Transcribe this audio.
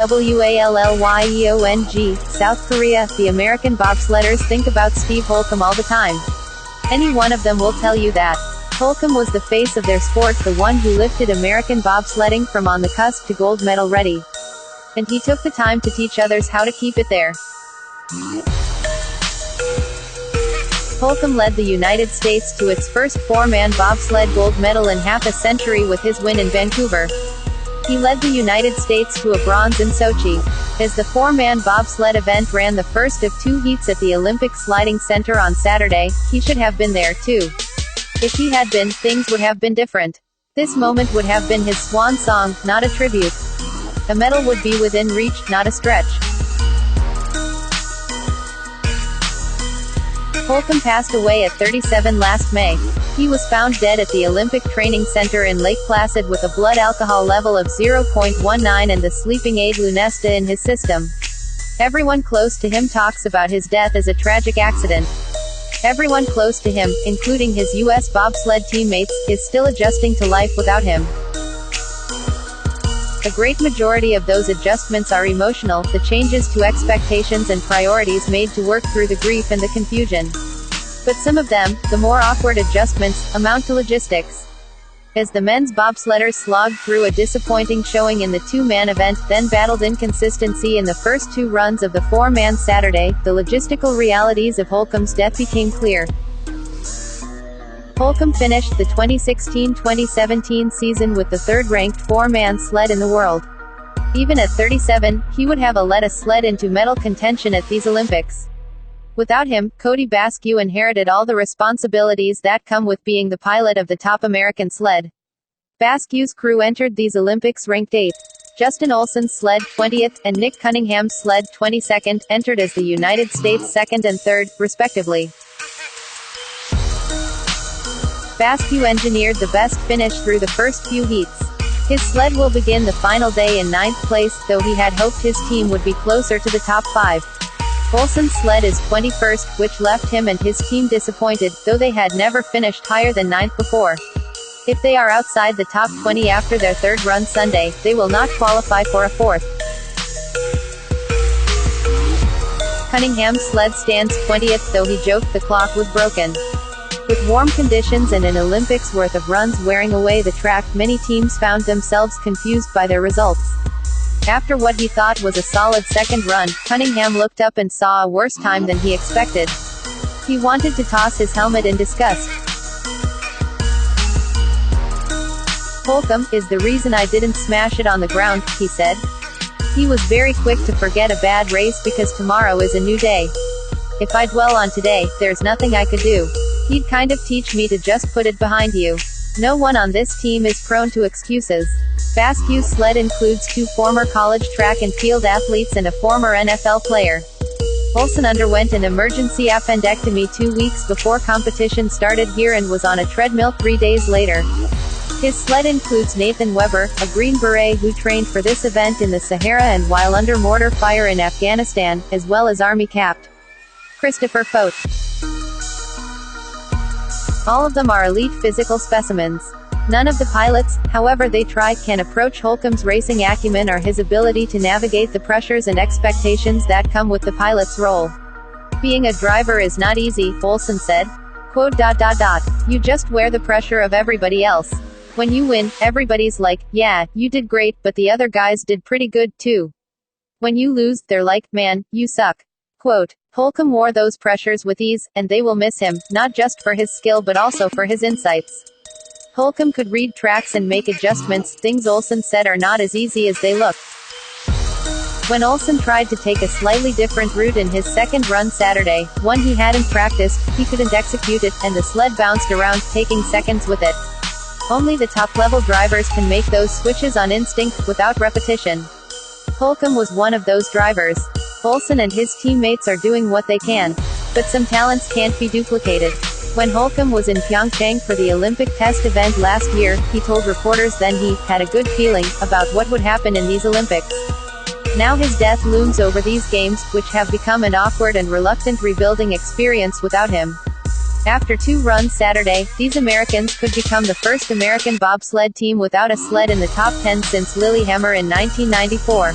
WALLYEONG, South Korea. The American bobsledders think about Steve Holcomb all the time. Any one of them will tell you that. Holcomb was the face of their sport, the one who lifted American bobsledding from on the cusp to gold medal ready. And he took the time to teach others how to keep it there. Holcomb led the United States to its first four-man bobsled gold medal in half a century with his win in Vancouver. He led the United States to a bronze in Sochi. As the four-man bobsled event ran the first of two heats at the Olympic Sliding Center on Saturday, he should have been there too. If he had been, things would have been different. This moment would have been his swan song, not a tribute. A medal would be within reach, not a stretch. Holcomb passed away at 37 last May. He was found dead at the Olympic Training Center in Lake Placid with a blood alcohol level of 0.19 and the sleeping aid Lunesta in his system. Everyone close to him talks about his death as a tragic accident. Everyone close to him, including his U.S. bobsled teammates, is still adjusting to life without him. A great majority of those adjustments are emotional, the changes to expectations and priorities made to work through the grief and the confusion. But some of them, the more awkward adjustments, amount to logistics. As the men's bobsledders slogged through a disappointing showing in the two-man event, then battled inconsistency in the first two runs of the four-man Saturday, the logistical realities of Holcomb's death became clear. Holcomb finished the 2016-2017 season with the third-ranked four-man sled in the world. Even at 37, he would have led a sled into medal contention at these Olympics. Without him, Cody Basque inherited all the responsibilities that come with being the pilot of the top American sled. Basque's crew entered these Olympics ranked 8th. Justin Olson's sled, 20th, and Nick Cunningham's sled, 22nd, entered as the United States 2nd and 3rd, respectively. Basque engineered the best finish through the first few heats. His sled will begin the final day in 9th place, though he had hoped his team would be closer to the top 5. Olson's sled is 21st, which left him and his team disappointed, though they had never finished higher than 9th before. If they are outside the top 20 after their third run Sunday, they will not qualify for a 4th. Cunningham's sled stands 20th, though he joked the clock was broken. With warm conditions and an Olympics worth of runs wearing away the track, many teams found themselves confused by their results. After what he thought was a solid second run, Cunningham looked up and saw a worse time than he expected. He wanted to toss his helmet in disgust. "Holcomb is the reason I didn't smash it on the ground," he said. "He was very quick to forget a bad race because tomorrow is a new day. If I dwell on today, there's nothing I could do. He'd kind of teach me to just put it behind you. No one on this team is prone to excuses." Basque's sled includes two former college track and field athletes and a former NFL player. Olson underwent an emergency appendectomy 2 weeks before competition started here and was on a treadmill 3 days later. His sled includes Nathan Weber, a Green Beret who trained for this event in the Sahara and while under mortar fire in Afghanistan, as well as Army Capt. Christopher Fote. All of them are elite physical specimens. None of the pilots, however they try, can approach Holcomb's racing acumen or his ability to navigate the pressures and expectations that come with the pilot's role. "Being a driver is not easy," Olson said. "You just wear the pressure of everybody else. When you win, everybody's like, yeah, you did great, but the other guys did pretty good too. When you lose, they're like, man, you suck." Quote, Holcomb wore those pressures with ease, and they will miss him, not just for his skill but also for his insights. Holcomb could read tracks and make adjustments, things Olson said are not as easy as they look. When Olson tried to take a slightly different route in his second run Saturday, one he hadn't practiced, he couldn't execute it, and the sled bounced around, taking seconds with it. Only the top-level drivers can make those switches on instinct, without repetition. Holcomb was one of those drivers. Olson and his teammates are doing what they can. But some talents can't be duplicated. When Holcomb was in Pyeongchang for the Olympic test event last year, he told reporters then he had a good feeling about what would happen in these Olympics. Now his death looms over these games, which have become an awkward and reluctant rebuilding experience without him. After 2 runs Saturday, these Americans could become the first American bobsled team without a sled in the top 10 since Lillehammer in 1994.